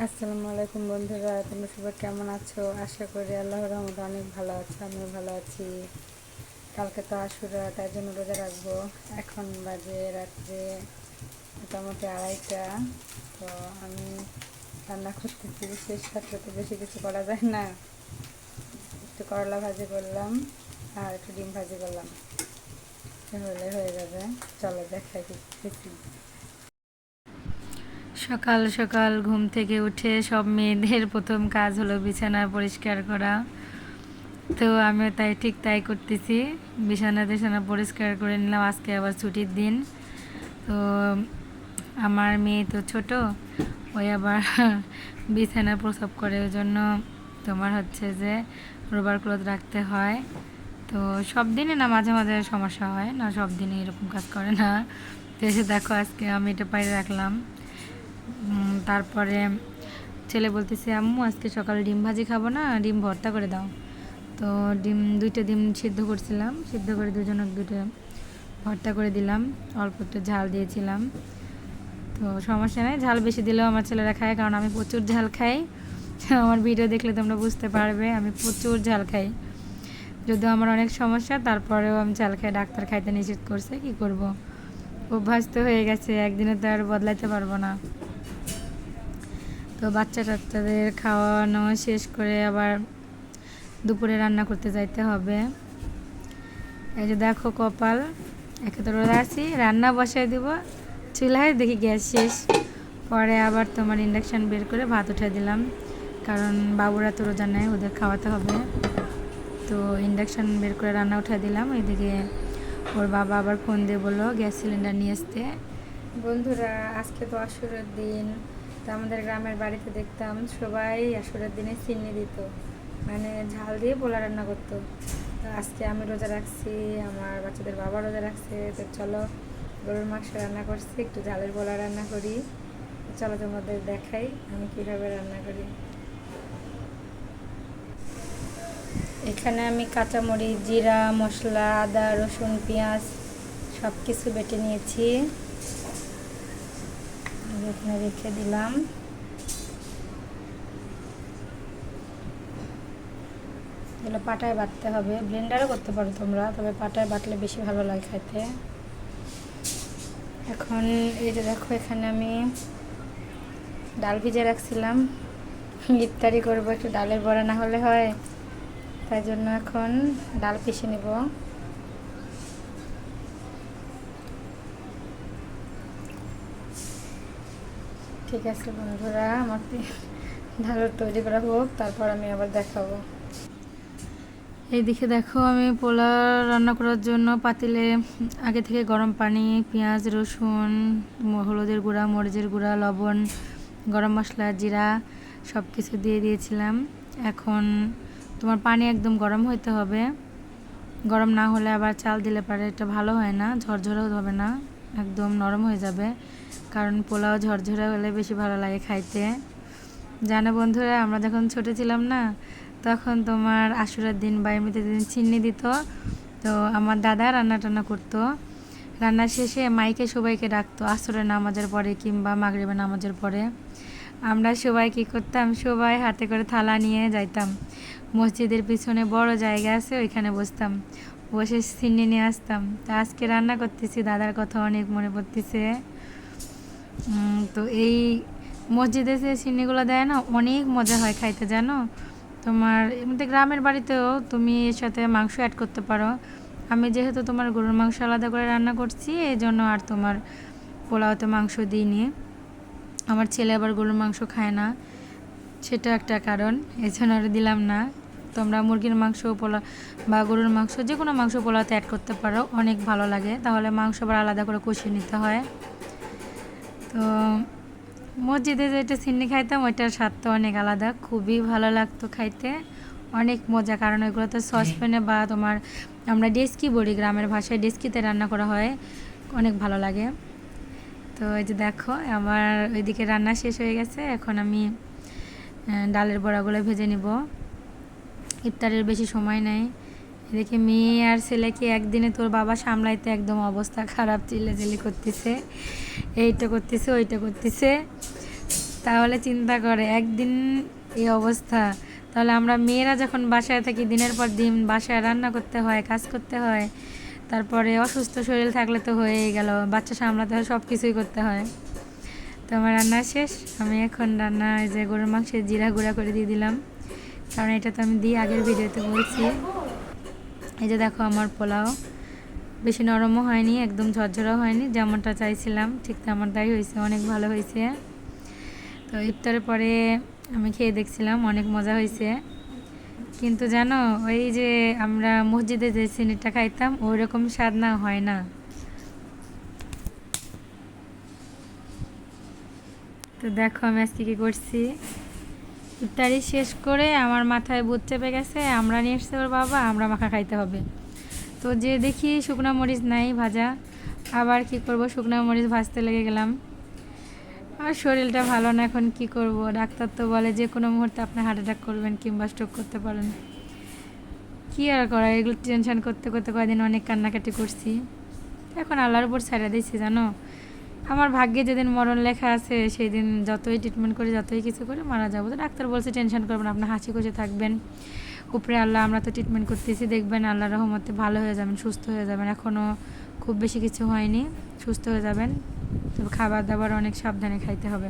আসসালামু আলাইকুম বন্ধুরা, তোমরা সবাই কেমন আছো? আশা করি আল্লাহর রহমতে অনেক ভালো আছো। আমিও ভালো আছি। কালকে তো আশুরা, তাই জন্য রোজা রাখবো। এখন বাজে রাত্রে মোটামুটি 2:30। তো আমি রান্না করতেছি। শেষ রাত্রে তো বেশি কিছু করা যায় না। একটু করলা ভাজি করলাম আর একটু ডিম ভাজি করলাম, হলে হয়ে যাবে। চলো দেখাই কিছু। সকাল সকাল ঘুম থেকে উঠে সব মেয়েদের প্রথম কাজ হলো বিছানা পরিষ্কার করা। তো আমিও তাই করতেছি। বিছানা টিছানা পরিষ্কার করে নিলাম। আজকে আবার ছুটির দিন। তো আমার মেয়ে তো ছোট, ওই আবার বিছানা প্রসব করে, ওই জন্য তোমার হচ্ছে যে রোবার ক্লথ রাখতে হয়। তো সব দিনে না, মাঝে মাঝে সমস্যা হয় না, সব দিনে এরকম কাজ করে না। তো এসে দেখো আজকে আমি এটা পাইরে রাখলাম। তারপরে ছেলে বলতেছে, আম্মু আজকে সকালে ডিম ভাজি খাবো না, ডিম ভর্তা করে দাও। তো দুইটা ডিম সিদ্ধ করছিলাম, সিদ্ধ করে দুজনক দুটো ভর্তা করে দিলাম। অল্প একটু ঝাল দিয়েছিলাম। তো সমস্যা নেই, ঝাল বেশি দিলেও আমার ছেলেরা খায়, কারণ আমি প্রচুর ঝাল খাই। আমার ভিডিও দেখলে তোমরা বুঝতে পারবে আমি প্রচুর ঝাল খাই। যদিও আমার অনেক সমস্যা, তারপরেও আমি ঝাল খাই। ডাক্তার খাইতে নিষেধ করছে, কি করব, অভ্যাস তো হয়ে গেছে, একদিনে তো আর বদলাইতে পারবো না। তো বাচ্চা টাচ্চাদের খাওয়ানো শেষ করে আবার দুপুরে রান্না করতে যাইতে হবে। এই যে দেখো কপাল, একে তো রোজা আছি, রান্না বসাই দিব চুলায়, দেখি গ্যাস শেষ। পরে আবার তোমার ইন্ডাকশান বের করে ভাত উঠাই দিলাম, কারণ বাবুরা তো রোজা নেয়, ওদের খাওয়াতে হবে। তো ইন্ডাকশান বের করে রান্না উঠাই দিলাম। এদিকে ওর বাবা আবার ফোন দিয়ে বললো গ্যাস সিলিন্ডার নিয়ে আসতে। বন্ধুরা, আজকে তো আশুরের দিন। তো আমাদের গ্রামের বাড়িতে দেখতাম সবাই আশুরের দিনে চিনি দিত, মানে ঝাল দিয়ে পোলা রান্না করতো। তো আজকে আমি রোজা রাখছি, আমার বাচ্চাদের বাবা রোজা রাখছে। তো চলো গরুর মাংস রান্না করছি, একটু ঝালের পোলা রান্না করি। চলো তোমাদের দেখাই আমি কীভাবে রান্না করি। এখানে আমি কাঁচামরিচ, জিরা, মশলা, আদা, রসুন, পেঁয়াজ সব কিছু বেটে নিয়েছি। এখানে রেখে দিলাম। এগুলো পাটায় বাটতে হবে, ব্লেন্ডারও করতে পারো তোমরা, তবে পাটায় বাটলে বেশি ভালো লাগে খেতে। এখন এই যে দেখো, এখানে আমি ডাল ভিজে রাখছিলাম, ইফতারি করবো, একটু ডালের বড়া না হলে হয়, তাই জন্য এখন ডাল পিষে নেব। ঠিক আছে বন্ধুরা, আমার ডাল তৈরি করা হোক, তারপর আমি আবার দেখাবো। এইদিকে দেখো, আমি পোলা রান্না করার জন্য পাতিলে আগে থেকে গরম পানি, পেঁয়াজ, রসুন, হলুদের গুঁড়া, মরিচের গুঁড়া, লবণ, গরম মশলা, জিরা সব কিছু দিয়ে দিয়েছিলাম। এখন তোমার পানি একদম গরম হইতে হবে, গরম না হলে আবার চাল দিলে পারে এটা ভালো হয় না, ঝরঝরেও হবে না, একদম নরম হয়ে যাবে। কারণ পোলাও ঝরঝরে হলে বেশি ভালো লাগে খাইতে। জানো বন্ধুরা, আমরা যখন ছোটো ছিলাম না, তখন তোমার আশুরার দিন বা এমনিতে দিন চিনি দিত। তো আমার দাদা রান্না টান্না করতো, রান্না শেষে মাইকে সবাইকে ডাকতো আসরের নামাজের পরে কিংবা মাগরিবের নামাজের পরে। আমরা সবাই কী করতাম, সবাই হাতে করে থালা নিয়ে যাইতাম, মসজিদের পিছনে বড় জায়গা আছে, ওইখানে বসতাম, বসে চিনি নিয়ে আসতাম। তো আজকে রান্না করতেছি, দাদার কথা অনেক মনে পড়তেছে। তো এই মসজিদে যে চিনিগুলো দেয় না, অনেক মজা হয় খাইতে, জানো। তোমার এমনিতে গ্রামের বাড়িতেও তুমি এর সাথে মাংস অ্যাড করতে পারো। আমি যেহেতু তোমার গরুর মাংস আলাদা করে রান্না করছি, এই জন্য আর তোমার পোলাওতে মাংস দিইনি। আমার ছেলে আবার গরুর মাংস খায় না, সেটা একটা কারণ, এই জন্য আর দিলাম না। তোমরা মুরগির মাংস পোলা বা গরুর মাংস, যে কোনো মাংস পোলাওতে অ্যাড করতে পারো, অনেক ভালো লাগে। তাহলে মাংস আবার আলাদা করে কষিয়ে নিতে হয়। তো মসজিদে যেটা সিন্নি খাইতাম, ওইটার স্বাদ তো অনেক আলাদা, খুবই ভালো লাগতো খাইতে, অনেক মজা। কারণ ওইগুলো তো সসপ্যানে বা তোমার আমরা ডেস্কি বলি, গ্রামের ভাষায় ডেস্কিতে রান্না করা হয়, অনেক ভালো লাগে। তো এই যে দেখো, আমার ওইদিকে রান্না শেষ হয়ে গেছে। এখন আমি ডালের বড়াগুলো ভেজে নিব, ইফতারের বেশি সময় নেই। এদিকে মেয়ে আর ছেলেকে একদিনে তোর বাবা সামলাইতে একদম অবস্থা খারাপ, চিল্লাচিল্লি করতেছে, এইটা করতেছে ওইটা করতেছে। তাহলে চিন্তা করে একদিন এই অবস্থা, তাহলে আমরা মেয়েরা যখন বাসায় থাকি দিনের পর দিন বাসায় রান্না করতে হয়, কাজ করতে হয়, তারপরে অসুস্থ শরীর থাকলে তো হয়েই গেল, বাচ্চা সামলাতে হয়, সব কিছুই করতে হয়। তো আমার রান্না শেষ। আমি এখন রান্না এই যে গরুর মাংসের জিরা গুঁড়া করে দিয়ে দিলাম, কারণ এটা তো আমি দিয়ে আগের ভিডিওতে বলছি। এই যে দেখো আমার পোলাও বেশি নরমও হয়নি, একদম ঝরঝরাও হয়নি, যেমনটা চাইছিলাম ঠিক তেমনটাই হয়েছে, অনেক ভালো হয়েছে। তো ইফতারের পরে আমি খেয়ে দেখছিলাম, অনেক মজা হয়েছে। কিন্তু জানো, ওই যে আমরা মসজিদে যে সিনিটা খাইতাম ওই রকম স্বাদ না হয় না। তো দেখো আমি আজকে কী করছি, ইফতারি শেষ করে আমার মাথায় ভূত চেপে গেছে, আমরা নিয়ে এসছে ওর বাবা, আমরা মাখা খাইতে হবে। তো যে দেখি শুকনো মরিচ নাই ভাজা, আবার কি করব, শুকনো মরিচ ভাজতে লেগে গেলাম। আর শরীরটা ভালো না, এখন কি করব, ডাক্তার তো বলে যে কোনো মুহূর্তে আপনি হার্ট অ্যাটাক করবেন কিংবা স্ট্রোক করতে পারেন। কী আর করা, এগুলো টেনশন করতে করতে কয়েকদিন অনেক কান্নাকাটি করছি, এখন আল্লাহর উপর ছেড়ে দিয়েছি। জানো, আমার ভাগ্যে যেদিন মরণ লেখা আছে সেই দিন যতই ট্রিটমেন্ট করে যতই কিছু করে মারা যাবো। তো ডাক্তার বলছে টেনশন করবেন, আপনার হাসি খুশি থাকবেন, উপরে আল্লাহ, আমরা তো ট্রিটমেন্ট করতেছি, দেখবেন আল্লাহর রহমতে ভালো হয়ে যাবেন, সুস্থ হয়ে যাবেন। এখনও খুব বেশি কিছু হয়নি, সুস্থ হয়ে যাবেন। তবে খাবার দাবার অনেক সাবধানে খাইতে হবে।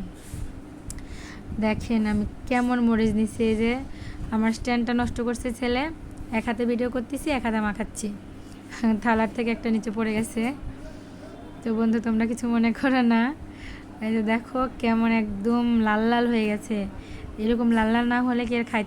দেখেন আমি কেমন মরিচ নিচ্ছি, এই যে আমার স্ট্যান্ডটা নষ্ট করছে ছেলে, এক হাতে ভিডিও করতেছি এক হাতে মাখাচ্ছি, থালার থেকে একটা নিচে পড়ে গেছে। তো বন্ধু তোমরা কিছু মনে করো না। এই যে দেখো কেমন একদম লাল লাল হয়ে গেছে, এরকম লাল লাল না হলে কি আর খাইতে